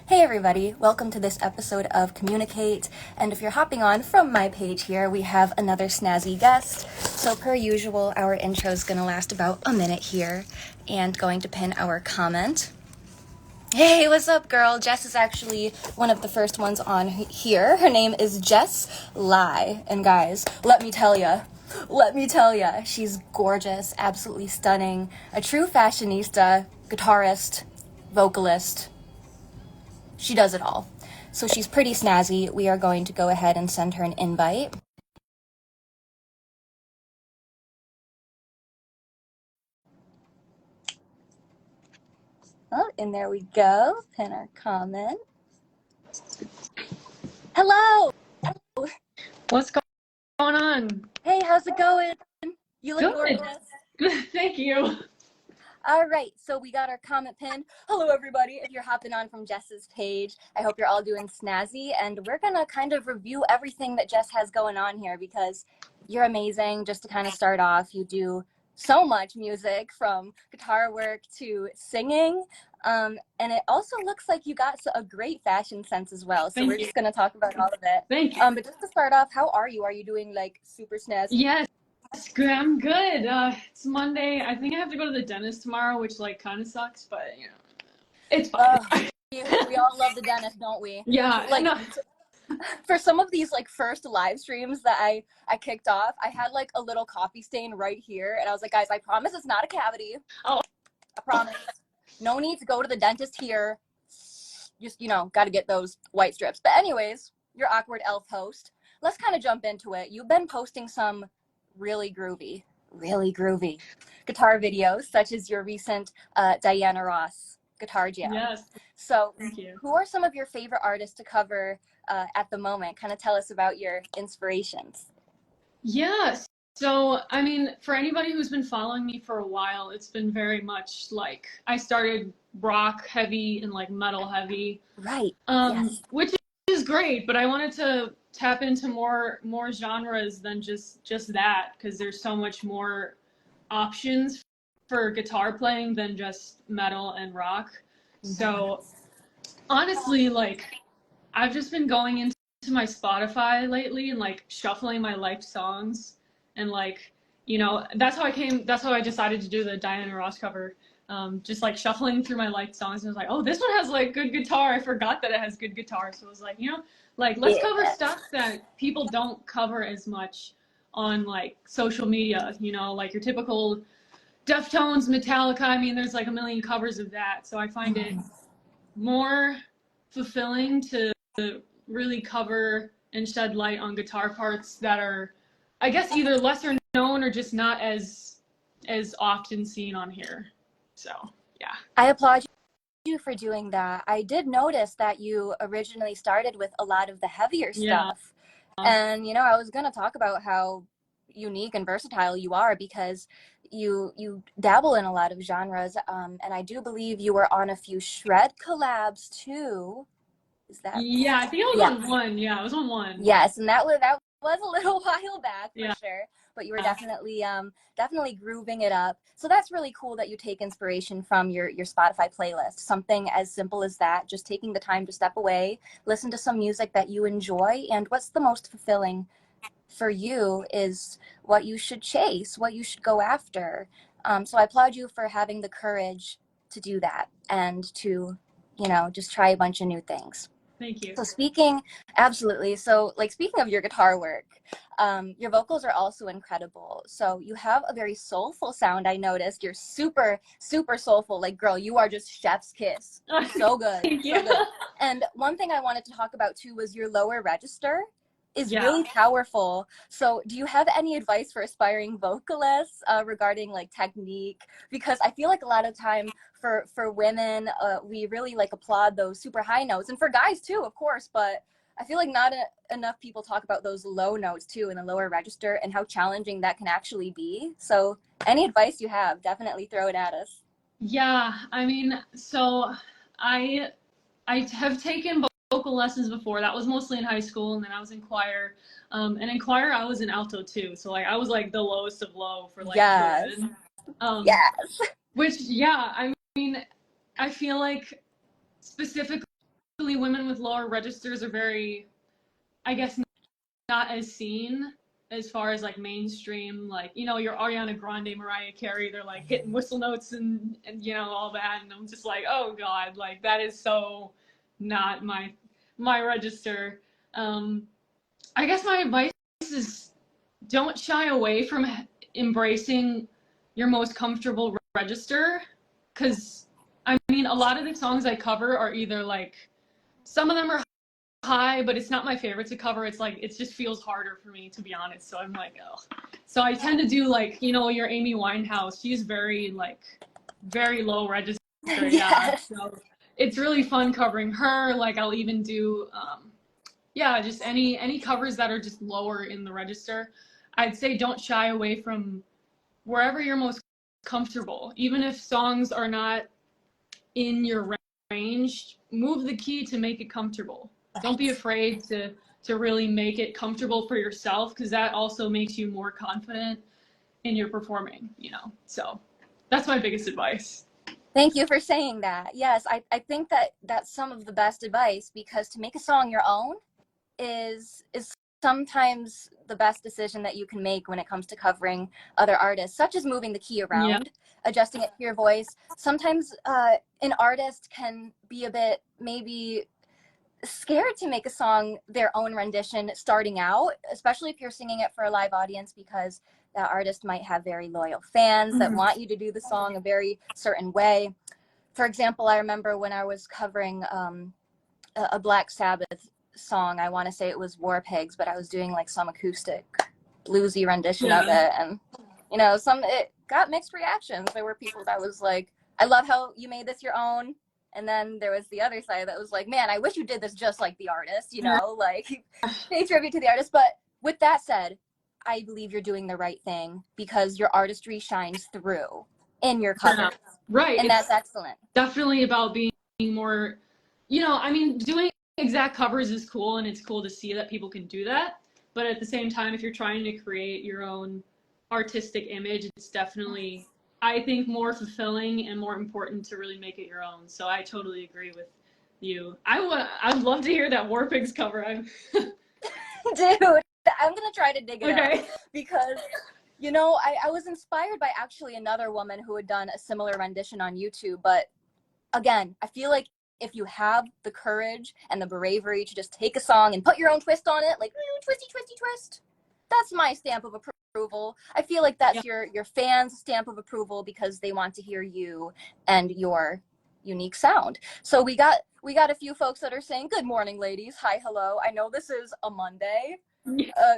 Hey everybody, welcome to this episode of Communicate, and if you're hopping on from my page here, we have another snazzy guest. So per usual, our intro is going to last about a minute here, and going to pin our comment. Hey, what's up, girl? Jess is actually one of the first ones on here. Her name is Jess Lai, and guys, let me tell ya, she's gorgeous, absolutely stunning, a true fashionista, guitarist, vocalist. She does it all. So she's pretty snazzy. We are going to go ahead and send her an invite. Oh, and there we go. Pin our comment. Hello! What's going on? Hey, how's it going? You look Good. gorgeous. Thank you. All right, so we got our comment pin. Hello, everybody. If you're hopping on from Jess's page, I hope you're all doing snazzy, and we're going to kind of review everything that Jess has going on here because you're amazing. Just to kind of start off, you do so much music, from guitar work to singing, and it also looks like you got a great fashion sense as well, so we're just going to talk about all of it. Thank you. But just to start off, how are you? Are you doing, like, super snazzy? Yes, I'm good. It's Monday. I think I have to go to the dentist tomorrow, which, like, kind of sucks, but, you know, it's fine. We all love the dentist, don't we? Yeah. Like, no. For some of these, like, first live streams that I kicked off, I had, like, a little coffee stain right here, and I was like, guys, I promise it's not a cavity. Oh. I promise. No need to go to the dentist here. Just, got to get those white strips. But anyways, your awkward elf host. Let's kind of jump into it. You've been posting some really groovy guitar videos, such as your recent Diana Ross guitar jam. Yes. So thank you. Who are some of your favorite artists to cover at the moment? Kind of tell us about your inspirations. Yes. So, I mean, for anybody who's been following me for a while, it's been very much like I started rock heavy and like metal heavy. Right. Yes. Which is great, but I wanted to tap into more genres than just that, because there's so much more options for guitar playing than just metal and rock. So honestly, like, I've just been going into my Spotify lately and like shuffling my liked songs, and like, that's how I decided to do the Diana Ross cover. Just like shuffling through my liked songs, and I was like, oh, this one has like good guitar. I forgot that it has good guitar. So it was like, like, let's cover stuff that people don't cover as much on like social media, like your typical Deftones, Metallica. I mean, there's like a million covers of that. So I find it more fulfilling to really cover and shed light on guitar parts that are, I guess, either lesser known or just not as often seen on here. So, yeah. I applaud you for doing that. I did notice that you originally started with a lot of the heavier stuff. And, I was going to talk about how unique and versatile you are, because you dabble in a lot of genres. And I do believe you were on a few Shred collabs too. Is that? Yeah, I think I was on one. Yeah, I was on one. Yes, and that was a little while back for sure. But you were definitely grooving it up. So that's really cool that you take inspiration from your Spotify playlist. Something as simple as that, just taking the time to step away, listen to some music that you enjoy, and what's the most fulfilling for you is what you should chase, what you should go after. So I applaud you for having the courage to do that and to, just try a bunch of new things. Thank you. So speaking of your guitar work, your vocals are also incredible. So you have a very soulful sound. I noticed you're super, super soulful. Like, girl, you are just chef's kiss. So good. Thank you. So good. And one thing I wanted to talk about too was your lower register is really powerful. So do you have any advice for aspiring vocalists regarding like technique? Because I feel like a lot of time for women, we really like applaud those super high notes, and for guys too, of course, but I feel like not enough people talk about those low notes too in the lower register and how challenging that can actually be. So any advice you have, definitely throw it at us. Yeah, I mean, so I have taken vocal lessons before. That was mostly in high school, and then I was in choir. And in choir, I was in alto too. So like I was like the lowest of low for like good. Which I mean, I feel like specifically women with lower registers are very, I guess, not as seen as far as like mainstream, like, you know, your Ariana Grande, Mariah Carey, they're like hitting whistle notes and you know, all that. And I'm just like, oh God, like that is so not my register. I guess my advice is don't shy away from embracing your most comfortable register, because I mean, a lot of the songs I cover are either like, some of them are high, but it's not my favorite to cover. It's like, it just feels harder for me, to be honest. So I'm like, oh. So I tend to do like, you know, your Amy Winehouse. She's very like, very low register. Yeah. Yes. So it's really fun covering her. Like I'll even do, yeah, just any covers that are just lower in the register. I'd say don't shy away from wherever you're most comfortable. Even if songs are not in your range, move the key to make it comfortable. Right. Don't be afraid to really make it comfortable for yourself, because that also makes you more confident in your performing, you know. So that's my biggest advice. Thank you for saying that. Yes, I think that that's some of the best advice, because to make a song your own is sometimes the best decision that you can make when it comes to covering other artists, such as moving the key around, yeah, adjusting it to your voice. Sometimes an artist can be a bit maybe scared to make a song their own rendition starting out, especially if you're singing it for a live audience, because that artist might have very loyal fans that want you to do the song a very certain way. For example, I remember when I was covering a Black Sabbath song, I want to say it was War Pigs, but I was doing like some acoustic bluesy rendition of it, and you know, it got mixed reactions. There were people that was like, I love how you made this your own, and then there was the other side that was like, man, I wish you did this just like the artist, you know, like pay tribute to the artist. But with that said, I believe you're doing the right thing, because your artistry shines through in your covers. Right. And that's excellent. Definitely about being more, you know, I mean, doing exact covers is cool, and it's cool to see that people can do that. But at the same time, if you're trying to create your own artistic image, it's definitely, I think, more fulfilling and more important to really make it your own. So I totally agree with you. I'd love to hear that War Pigs cover. Dude, I'm gonna try to dig it up, because you know, I was inspired by actually another woman who had done a similar rendition on YouTube. But again, I feel like if you have the courage and the bravery to just take a song and put your own twist on it, like twisty, twisty, twist, that's my stamp of approval. I feel like that's your fans' stamp of approval, because they want to hear you and your unique sound. So we got a few folks that are saying, good morning, ladies. Hi, hello. I know this is a Monday.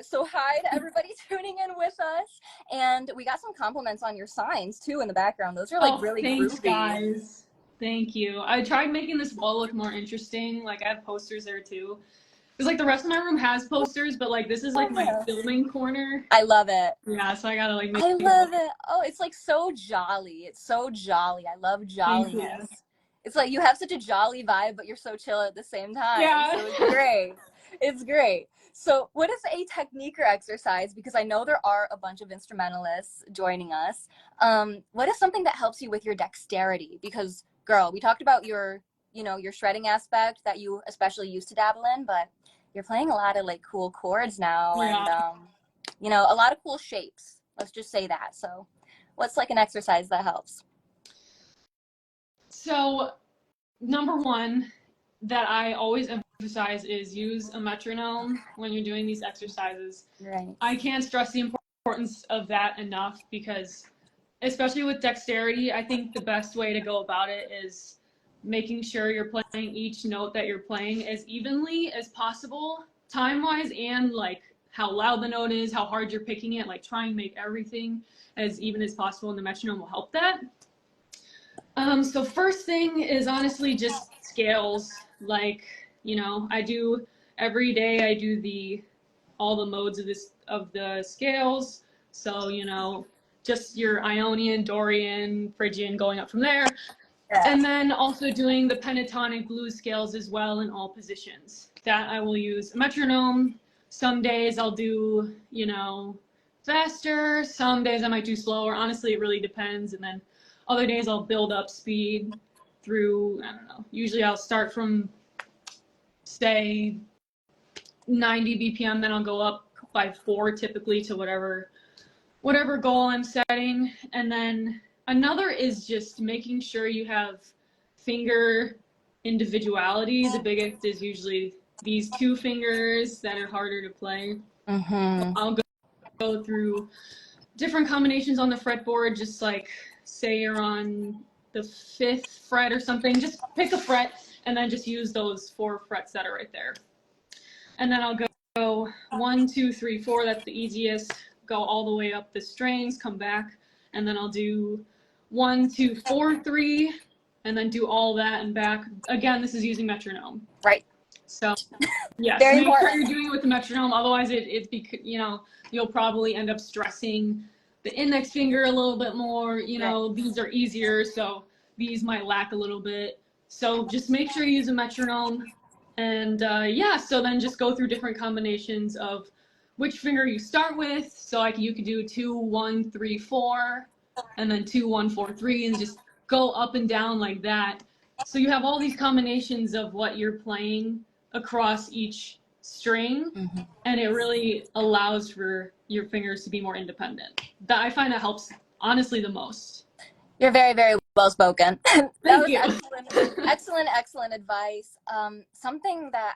So hi to everybody tuning in with us. And we got some compliments on your signs too in the background. Those are like really thanks, groovy. Guys. Thank you. I tried making this wall look more interesting. Like I have posters there too. Because like the rest of my room has posters, but like this is like my filming corner. I love it. Yeah, so I gotta like make I love it. Oh, it's like so jolly. It's so jolly. I love jolliness. It's like you have such a jolly vibe, but you're so chill at the same time. Yeah. So it's great. It's great. So what is a technique or exercise? Because I know there are a bunch of instrumentalists joining us. What is something that helps you with your dexterity? Because girl, we talked about your shredding aspect that you especially used to dabble in, but you're playing a lot of like cool chords now, and you know, a lot of cool shapes. Let's just say that. So what's like an exercise that helps? So number one that I always emphasize is use a metronome when you're doing these exercises. Right. I can't stress the importance of that enough, because especially with dexterity, I think the best way to go about it is making sure you're playing each note that you're playing as evenly as possible, time-wise, and like how loud the note is, how hard you're picking it. Like try and make everything as even as possible, and the metronome will help that. So first thing is honestly just scales. Like, you know, I do every day, I do all the modes of the scales. So, you know, just your Ionian, Dorian, Phrygian, going up from there. Yeah. And then also doing the pentatonic blues scales as well in all positions. That I will use a metronome. Some days I'll do, you know, faster. Some days I might do slower. Honestly, it really depends. And then other days I'll build up speed through, I don't know, usually I'll start from say 90 BPM, then I'll go up by 4 typically to whatever goal I'm setting. And then another is just making sure you have finger individuality. The biggest is usually these 2 fingers that are harder to play. I'll go through different combinations on the fretboard, just like say you're on the 5th fret or something, just pick a fret and then just use those 4 frets that are right there. And then I'll go 1, 2, 3, 4, that's the easiest, go all the way up the strings, come back, and then I'll do 1, 2, 4, 3, and then do all that and back. Again, this is using metronome. Right. So, yes, Very make important. sure you're doing it with the metronome. Otherwise, you'll probably end up stressing the index finger a little bit more. Right. These are easier, so these might lack a little bit. So just make sure you use a metronome. And so then just go through different combinations of which finger you start with. So you could do 2, 1, 3, 4, and then 2, 1, 4, 3, and just go up and down like that. So you have all these combinations of what you're playing across each string, and it really allows for your fingers to be more independent. I find that helps honestly the most. You're very, very well spoken. That Thank you. Excellent advice. Something that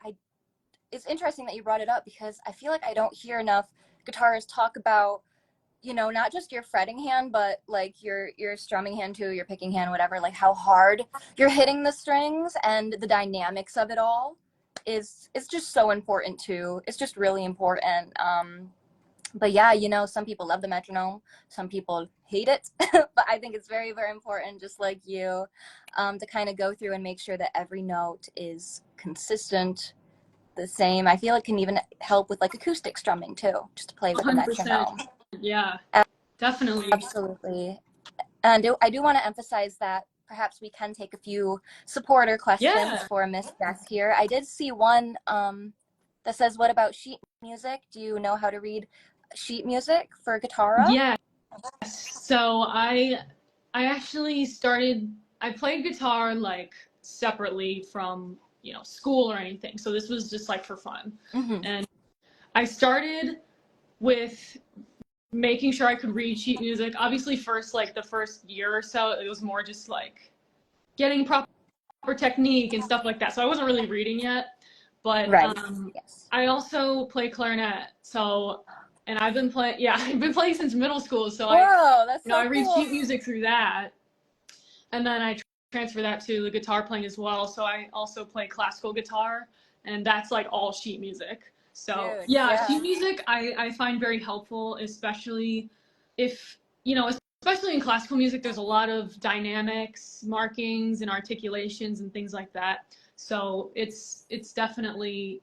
it's interesting that you brought it up, because I feel like I don't hear enough guitarists talk about, not just your fretting hand, but like your strumming hand too, your picking hand, whatever, like how hard you're hitting the strings, and the dynamics of it all is just so important too. It's just really important. But yeah, some people love the metronome, some people hate it, but I think it's very, very important, just like you, to kind of go through and make sure that every note is consistent, the same. I feel it can even help with like acoustic strumming too, just to play with the metronome. Yeah, definitely. Absolutely. And I do want to emphasize that perhaps we can take a few supporter questions for Miss Jess here. I did see one that says, what about sheet music? Do you know how to read sheet music for guitar? Yes. So I actually I played guitar like separately from, school or anything. So this was just like for fun. And I started with making sure I could read sheet music. Obviously the first year or so, it was more just like getting proper technique and stuff like that. So I wasn't really reading yet, but I also play clarinet. So, and I've been playing since middle school. So I read sheet music through that. And then I transfer that to the guitar playing as well. So I also play classical guitar, and that's like all sheet music. So sheet music I find very helpful, especially if, especially in classical music, there's a lot of dynamics, markings, and articulations and things like that. So it's definitely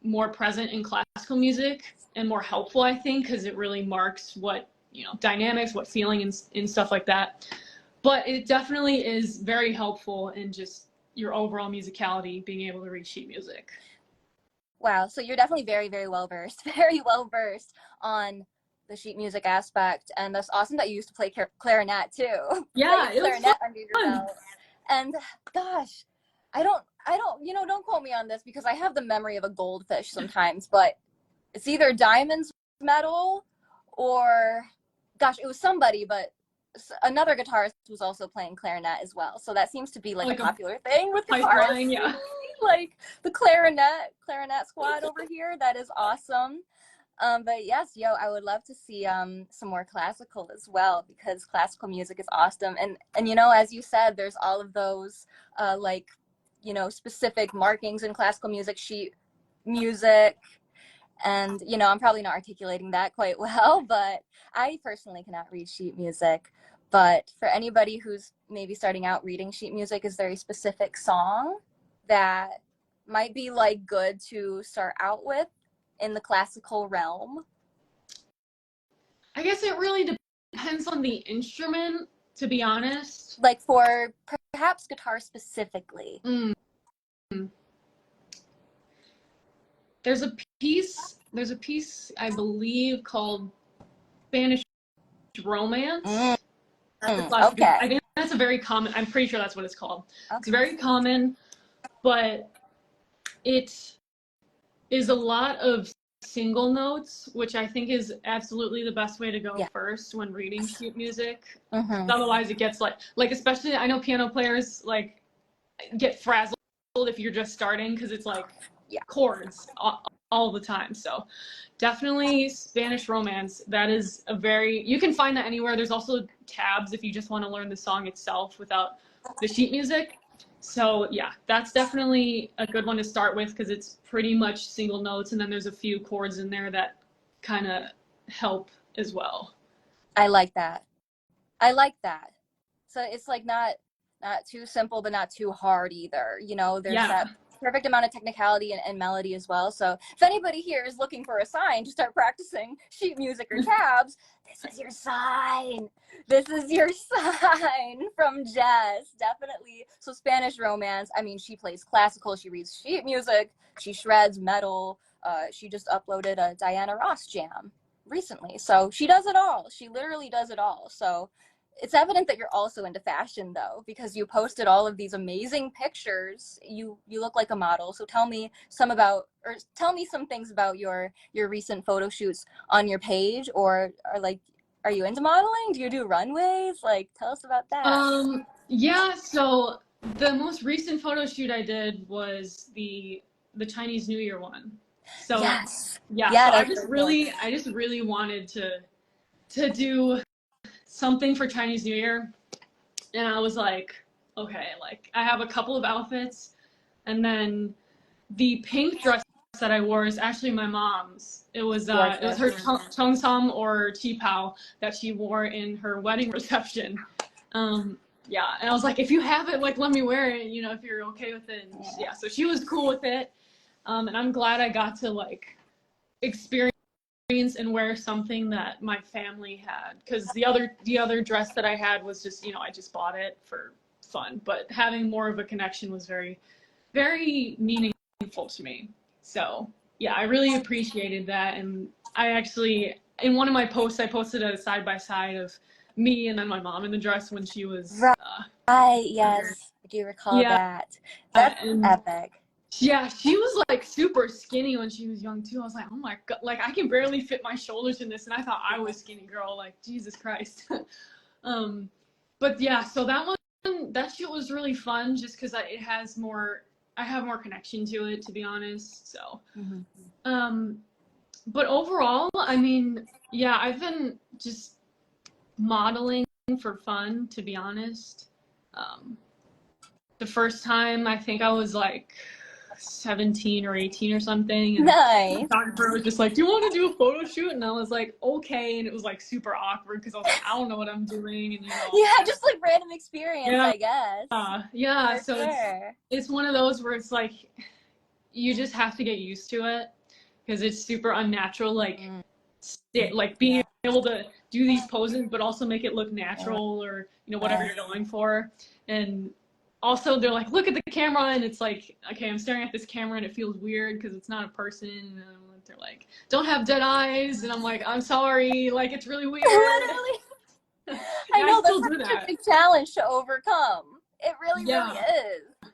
more present in classical music and more helpful, I think, because it really marks what, dynamics, what feeling and stuff like that. But it definitely is very helpful in just your overall musicality, being able to read sheet music. Wow, so you're definitely very, very well versed on the sheet music aspect, and that's awesome that you used to play clarinet too. Yeah, it clarinet was under your belt. And gosh, I don't, don't quote me on this, because I have the memory of a goldfish sometimes, but it's either Diamond's medal or, gosh, it was somebody, but another guitarist was also playing clarinet as well. So that seems to be like a popular thing with guitarists. Yeah. Like the clarinet squad over here. That is awesome. But yes, I would love to see some more classical as well, because classical music is awesome. And as you said, there's all of those specific markings in classical music, sheet music. And, I'm probably not articulating that quite well, but I personally cannot read sheet music. But for anybody who's maybe starting out reading sheet music, is there a specific song that might be like good to start out with in the classical realm? I guess it really depends on the instrument, to be honest. Like for perhaps guitar specifically. There's a piece I believe called Spanish Romance. Okay. I think that's a very common, I'm pretty sure that's what it's called. Okay. It's very common, but it is a lot of single notes, which I think is absolutely the best way to go first when reading sheet music. Otherwise, it gets like especially I know piano players like get frazzled if you're just starting because it's like chords all the time. So definitely Spanish Romance. That is you can find that anywhere. There's also tabs if you just want to learn the song itself without the sheet music. So yeah, that's definitely a good one to start with because it's pretty much single notes, and then there's a few chords in there that kind of help as well. I like that. I like that. So it's like not too simple, but not too hard either. You know, there's that perfect amount of technicality and melody as well. So if anybody here is looking for a sign to start practicing sheet music or tabs, this is your sign. This is your sign from Jess, definitely. So Spanish Romance, I mean, she plays classical, she reads sheet music, she shreds metal. She just uploaded a Diana Ross jam recently. So she does it all. She literally does it all. So it's evident that you're also into fashion though, because you posted all of these amazing pictures. You look like a model. So tell me some things about your recent photo shoots on your page, or are you into modeling? Do you do runways? Like, tell us about that. Yeah, so the most recent photo shoot I did was the Chinese New Year one. So yes. So I just really wanted to do something for Chinese New Year. And I was like, okay, like I have a couple of outfits, and then the pink dress that I wore is actually my mom's. It was her cheongsam or qipao that she wore in her wedding reception. Yeah, and I was like, if you have it, like let me wear it, you know, if you're okay with it. And yeah, so she was cool with it. And I'm glad I got to like experience and wear something that my family had, because the other dress that I had was just, you know, I just bought it for fun, but having more of a connection was very, very meaningful to me. So yeah, I really appreciated that. And I actually, in one of my posts, I posted a side by side of me and then my mom in the dress when she was yes, I do recall that. That's epic. Yeah, she was like super skinny when she was young too. I was like, oh my god, like I can barely fit my shoulders in this, and I thought I was skinny girl, like Jesus Christ. But yeah, so that shit was really fun just because I have more connection to it, to be honest. So, but overall, I mean, yeah, I've been just modeling for fun, to be honest. The first time I think I was like 17 or 18 or something, and nice. the photographer was just like, do you want to do a photo shoot? And I was like, okay. And it was like super awkward because I was like, I don't know what I'm doing, and you know, just like random experience, I guess. Yeah, so it's one of those where it's like you just have to get used to it because it's super unnatural, like like being able to do these poses but also make it look natural, or you know, whatever you're going for. And also they're like, look at the camera, and it's like, okay, I'm staring at this camera and it feels weird because it's not a person. And they're like, don't have dead eyes, and I'm like, I'm sorry, like it's really weird. Literally. I know that's such a big challenge to overcome. It really is.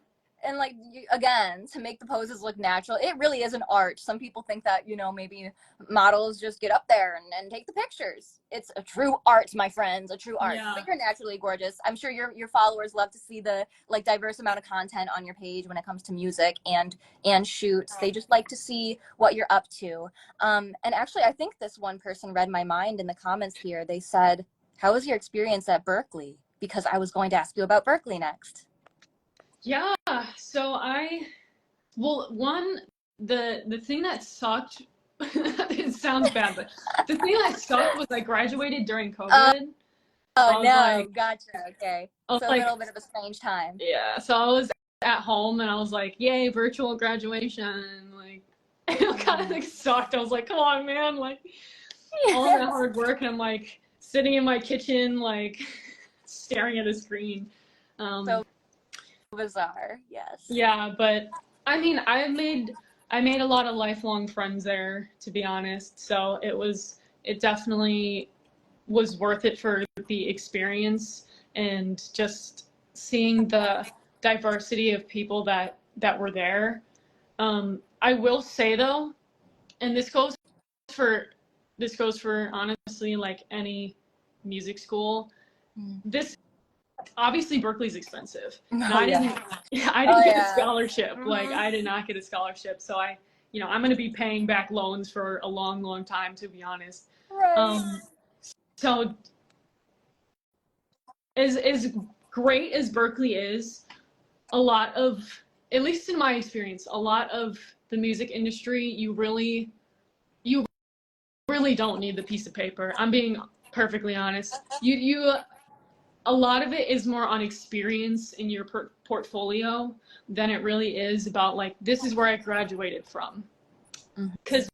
And like, again, to make the poses look natural, it really is an art. Some people think that, you know, maybe models just get up there and take the pictures. It's a true art, my friends, a true art. But you're naturally gorgeous. I'm sure your followers love to see the like diverse amount of content on your page when it comes to music and shoots. They just like to see what you're up to. And actually, I think this one person read my mind in the comments here. They said, how was your experience at Berkeley? Because I was going to ask you about Berkeley next. Yeah, so the thing that sucked, it sounds bad, but the thing that sucked was I graduated during COVID. Oh no, gotcha, okay. So like, a little bit of a strange time. Yeah, so I was at home and I was like, yay, virtual graduation, like, it kind of like sucked. I was like, come on, man, like, all that hard work, and I'm like, sitting in my kitchen, like, staring at a screen. So bizarre, yes. Yeah, but I mean, I made a lot of lifelong friends there, to be honest. So it definitely was worth it for the experience, and just seeing the diversity of people that were there. I will say though, and for this goes for honestly like any music school. This obviously Berklee's expensive. And Oh I yeah. didn't I Oh didn't get a yeah. scholarship. Like I did not get a scholarship. So I'm going to be paying back loans for a long, long time, to be honest. Right. So as great as Berklee is, a lot of, at least in my experience, a lot of the music industry, you really don't need the piece of paper. I'm being perfectly honest. A lot of it is more on experience in your portfolio than it really is about like, this is where I graduated from. Because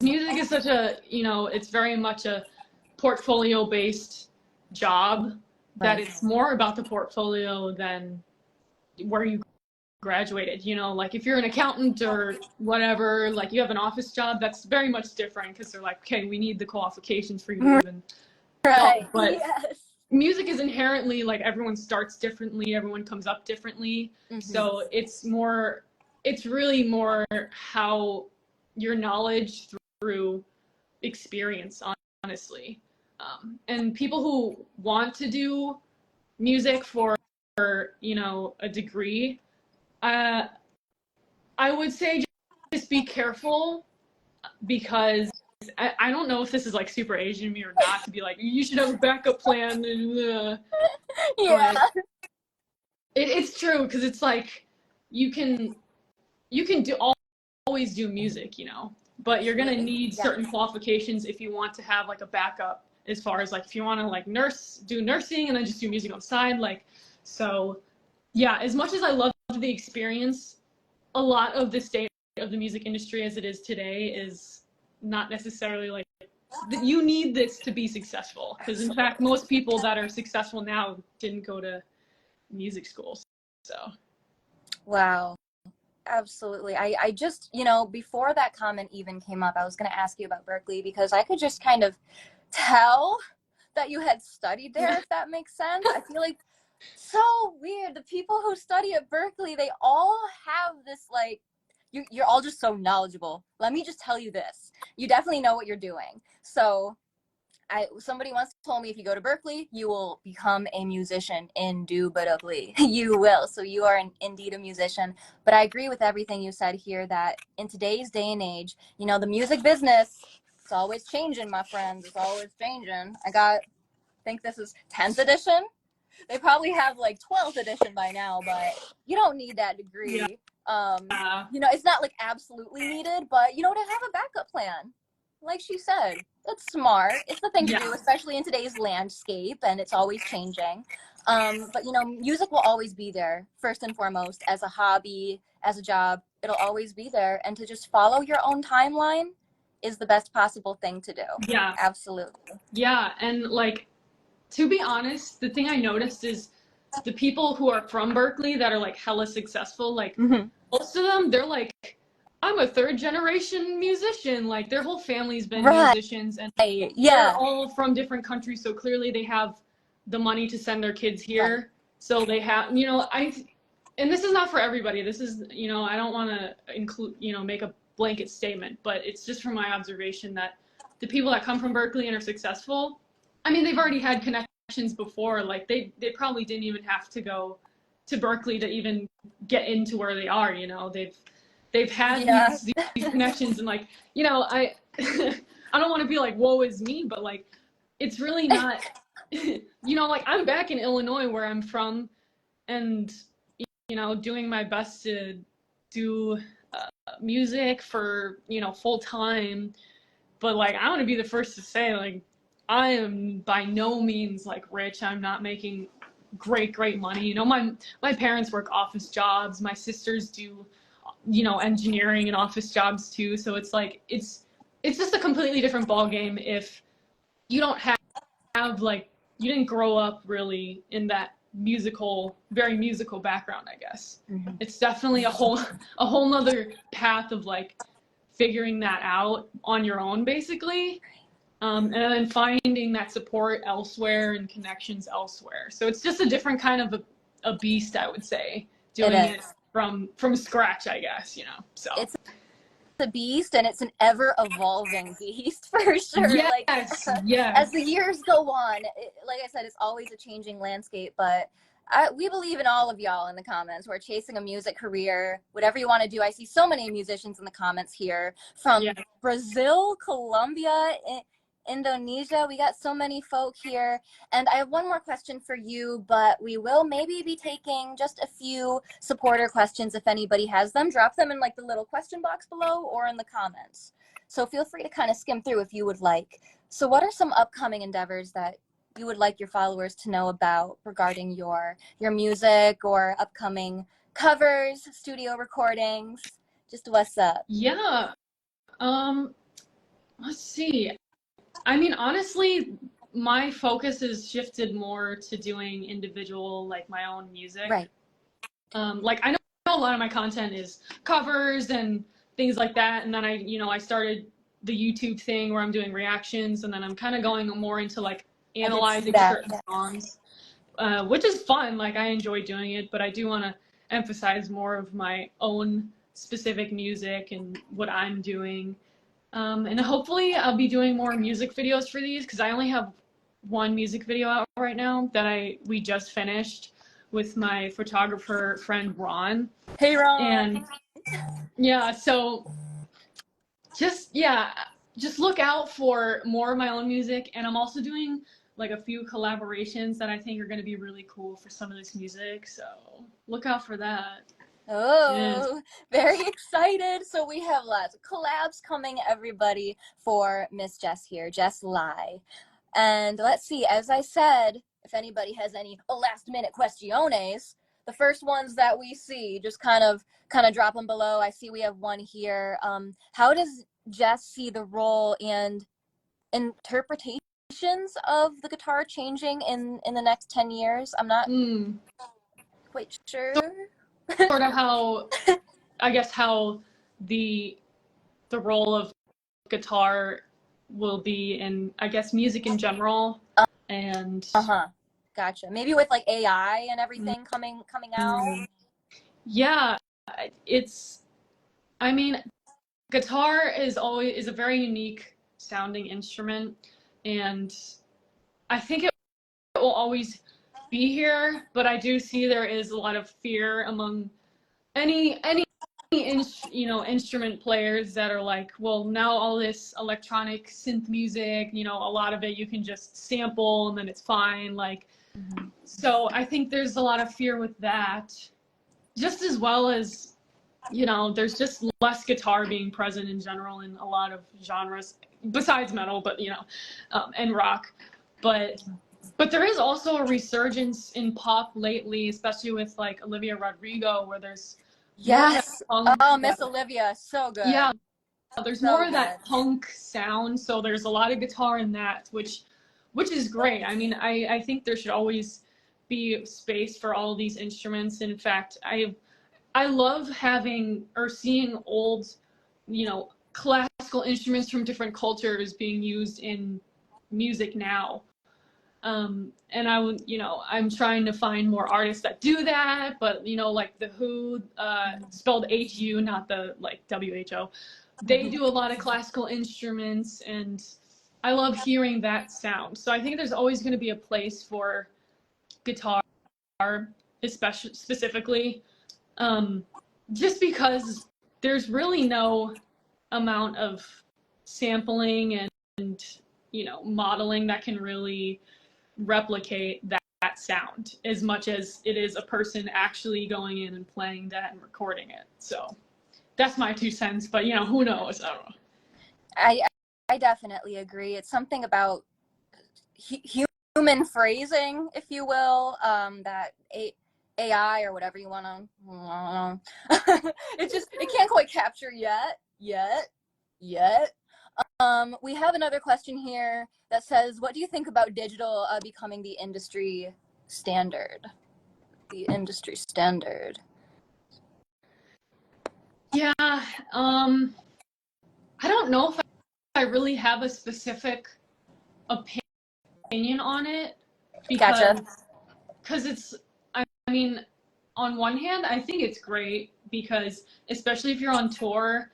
music is such a, it's very much a portfolio based job that it's more about the portfolio than where you graduated. Like if you're an accountant or whatever, like you have an office job, that's very much different because they're like, okay, we need the qualifications for you to even help. Right. But Yes. music is inherently like everyone starts differently, everyone comes up differently. So it's really more how your knowledge through experience, honestly. And people who want to do music for a degree, I would say just be careful because I don't know if this is like super Asian of me or not to be like, you should have a backup plan. Yeah. But it's true because it's like you can always do music, but you're gonna need certain qualifications if you want to have like a backup as far as like if you want to like do nursing and then just do music on the side. Like, so yeah, as much as I love the experience, a lot of the state of the music industry as it is today is not necessarily like you need this to be successful, because in fact most people that are successful now didn't go to music schools. So Wow. Absolutely. I just, before that comment even came up, I was going to ask you about Berklee because I could just kind of tell that you had studied there, if that makes sense. I feel like so weird. The people who study at Berklee, they all have this like, you're all just so knowledgeable. Let me just tell you this. You definitely know what you're doing. So somebody once told me if you go to Berklee, you will become a musician, indubitably. You will. So you are indeed a musician. But I agree with everything you said here that in today's day and age, the music business, it's always changing, my friends. It's always changing. I think this is 10th edition. They probably have like 12th edition by now, but you don't need that degree. It's not like absolutely needed, but to have a backup plan. Like she said, it's smart. It's the thing to do, especially in today's landscape, and it's always changing. But music will always be there, first and foremost, as a hobby, as a job. It'll always be there, and to just follow your own timeline is the best possible thing to do. yeah, Absolutely. yeah, and like, to be honest, the thing I noticed is the people who are from Berklee that are like hella successful, like most of them, they're like, I'm a third generation musician. Like their whole family's been musicians, and they're all from different countries. So clearly they have the money to send their kids here. So they have, and this is not for everybody. This is, I don't want to include, make a blanket statement, but it's just from my observation that the people that come from Berklee and are successful, I mean, they've already had connections before. Like they probably didn't even have to go to Berklee to even get into where they are. They've had these connections, and like, I I don't want to be like, woe is me, but like, it's really not, like I'm back in Illinois where I'm from, and doing my best to do music for full time, but like I want to be the first to say, like, I am by no means like rich. I'm not making great money. My parents work office jobs. My sisters do engineering and office jobs too. So it's like it's just a completely different ball game if you don't have like, you didn't grow up really in that very musical background, I guess. It's definitely a whole nother path of like figuring that out on your own, basically. And then finding that support elsewhere and connections elsewhere. So it's just a different kind of a beast, I would say, doing it from scratch, I guess, you know. So it's a beast, and it's an ever evolving beast for sure. Like yes, as the yes. years go on, like I said, it's always a changing landscape, but we believe in all of y'all in the comments. We're chasing a music career, whatever you want to do. I see so many musicians in the comments here from Yeah. Brazil, Colombia, Indonesia. We got so many folk here. And I have one more question for you, but we will maybe be taking just a few supporter questions. If anybody has them, drop them in like the little question box below or in the comments. So feel free to kind of skim through if you would like. So what are some upcoming endeavors that you would like your followers to know about regarding your music or upcoming covers, studio recordings? Just what's up? Yeah. Let's see. I mean, honestly, my focus has shifted more to doing individual, like my own music. Right. Like I know a lot of my content is covers and things like that, and then I started the YouTube thing where I'm doing reactions, and then I'm kind of going more into like analyzing certain songs, which is fun. Like I enjoy doing it, but I do want to emphasize more of my own specific music and what I'm doing. And hopefully I'll be doing more music videos for these because I only have one music video out right now that we just finished with my photographer friend Ron. Hey Ron. And yeah, so just look out for more of my own music, and I'm also doing like a few collaborations that I think are going to be really cool for some of this music, so look out for that. Oh, very excited. So we have lots of collabs coming, everybody, for Miss Jess here, Jess Lai. And let's see, as I said, if anybody has any last minute questiones, the first ones that we see, just kind of drop them below. I see we have one here. How does Jess see the role and interpretations of the guitar changing in the next 10 years? I'm not quite sure. Sort of how, I guess, how the role of guitar will be in, I guess, music in general. And gotcha. Maybe with like AI and everything coming out. Yeah, I mean, guitar is a very unique sounding instrument, and I think it will always be here, but I do see there is a lot of fear among any instrument players that are like, well, now all this electronic synth music, a lot of it you can just sample and then it's fine. Like, so I think there's a lot of fear with that, just as well as, there's just less guitar being present in general in a lot of genres besides metal, but and rock. But there is also a resurgence in pop lately, especially with like Olivia Rodrigo, where there's Miss Olivia, so good. Yeah, there's more of that punk sound, so there's a lot of guitar in that, which is great. I mean, I think there should always be space for all of these instruments. In fact, I love having or seeing old, classical instruments from different cultures being used in music now. And I'm trying to find more artists that do that, but like the Who, spelled H-U, not the like W-H-O, they do a lot of classical instruments, and I love hearing that sound. So I think there's always going to be a place for guitar, especially specifically, just because there's really no amount of sampling and modeling that can really replicate that sound as much as it is a person actually going in and playing that and recording it. So that's my 2 cents, but who knows? I don't know. I definitely agree. It's something about human phrasing, if you will, that AI or whatever you want to, it can't quite capture yet. We have another question here that says, what do you think about digital becoming the industry standard? The industry standard. Yeah, I don't know if I really have a specific opinion on it, because it's, I mean, on one hand, I think it's great because especially if you're on tour,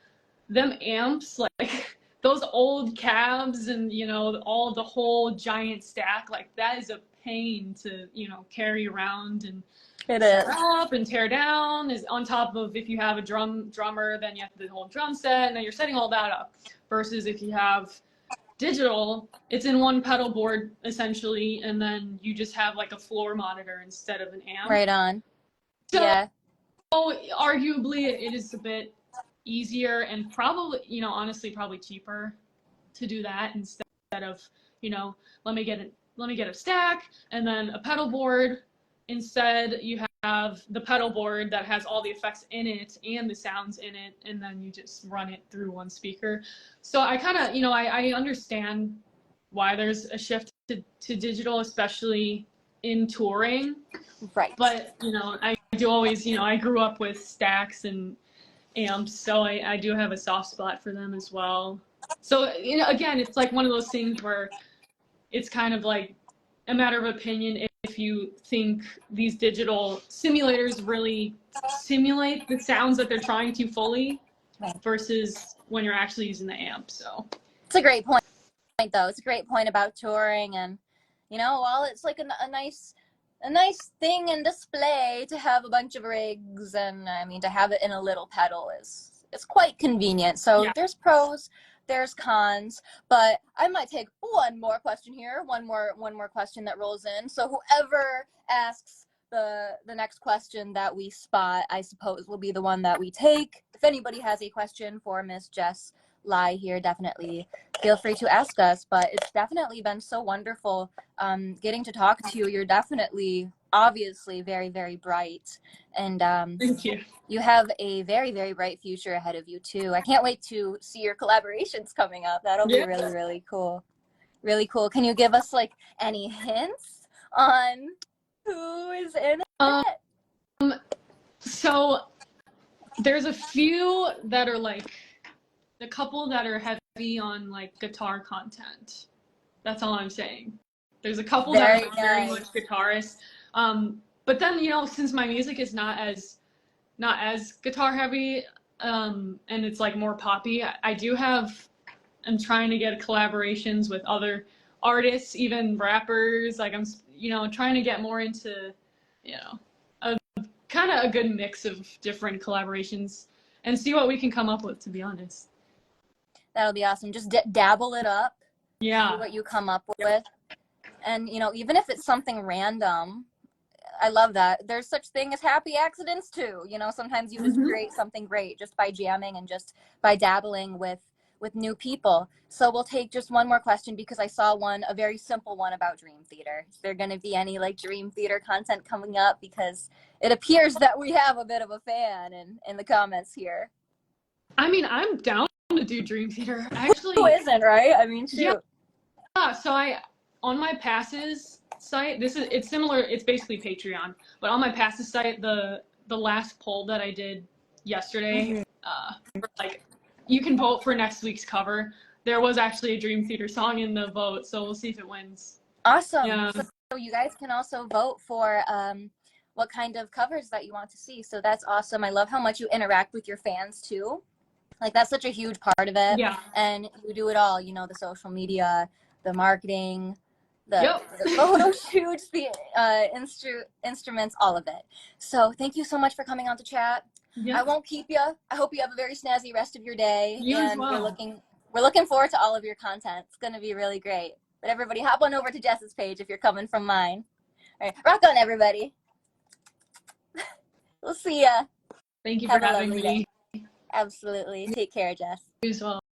them amps, like those old cabs and, you know, all the whole giant stack, like that is a pain to, you know, carry around and It set is. up and tear down. Is on top of if you have a drummer, then you have the whole drum set, and then you're setting all that up. Versus if you have digital, it's in one pedal board essentially, and then you just have like a floor monitor instead of an amp. Right on. So, Yeah. arguably, it is a bit easier and probably, you know, honestly, probably cheaper to do that instead of, you know, let me get a stack and then a pedal board. Instead, you have the pedal board that has all the effects in it and the sounds in it, and then you just run it through one speaker. So I kind of, you know, I understand why there's a shift to digital, especially in touring. Right. But, you know, I do always, you know, I grew up with stacks and amps, so I do have a soft spot for them as well. So, you know, again, it's like one of those things where it's kind of like a matter of opinion if you think these digital simulators really simulate the sounds that they're trying to fully versus when you're actually using the amp. So it's a great point though. It's a great point about touring, and you know, while it's like a nice thing in display to have a bunch of rigs, and I mean to have it in a little pedal is it's quite convenient. So yeah. There's pros, there's cons, but I might take one more question here, one more question that rolls in. So whoever asks the next question that we spot, I suppose, will be the one that we take. If anybody has a question for Miss Jess Lai here, definitely feel free to ask us. But it's definitely been so wonderful getting to talk to you. You're definitely, obviously, very, very bright, and Thank you. You have a very, very bright future ahead of you too. I can't wait to see your collaborations coming up. That'll be really, really cool. Really cool. Can you give us like any hints on who is in it? So there's a few that are like a couple that are heavy on like guitar content. That's all I'm saying. There's a couple that are very much guitarists. But then, you know, since my music is not as guitar heavy, and it's like more poppy, I'm trying to get collaborations with other artists, even rappers. Like I'm, you know, trying to get more into, you know, kind of a good mix of different collaborations and see what we can come up with, to be honest. That'll be awesome. Just dabble it up. Yeah. See what you come up with. And, you know, even if it's something random, I love that. There's such thing as happy accidents too. You know, sometimes you just create something great just by jamming and just by dabbling with new people. So we'll take just one more question because I saw a very simple one about Dream Theater. Is there going to be any like Dream Theater content coming up? Because it appears that we have a bit of a fan in the comments here. I mean, I'm down to do Dream Theater. Actually, who isn't, right? I mean, shoot. Yeah. So on my passes site, it's similar. It's basically Patreon, but on my passes site, the last poll that I did yesterday, like you can vote for next week's cover. There was actually a Dream Theater song in the vote, so we'll see if it wins. Awesome. Yeah. So you guys can also vote for what kind of covers that you want to see. So that's awesome. I love how much you interact with your fans too. Like that's such a huge part of it. Yeah. And you do it all, you know, the social media, the marketing, the photo shoots, the instruments, all of it. So thank you so much for coming on to chat. I won't keep you. I hope you have a very snazzy rest of your day. You and as well. we're looking forward to all of your content. It's going to be really great. But everybody hop on over to Jess's page if you're coming from mine. All right, rock on everybody. We'll see ya. Thank you for having me. Absolutely. Take care, Jess. You as well.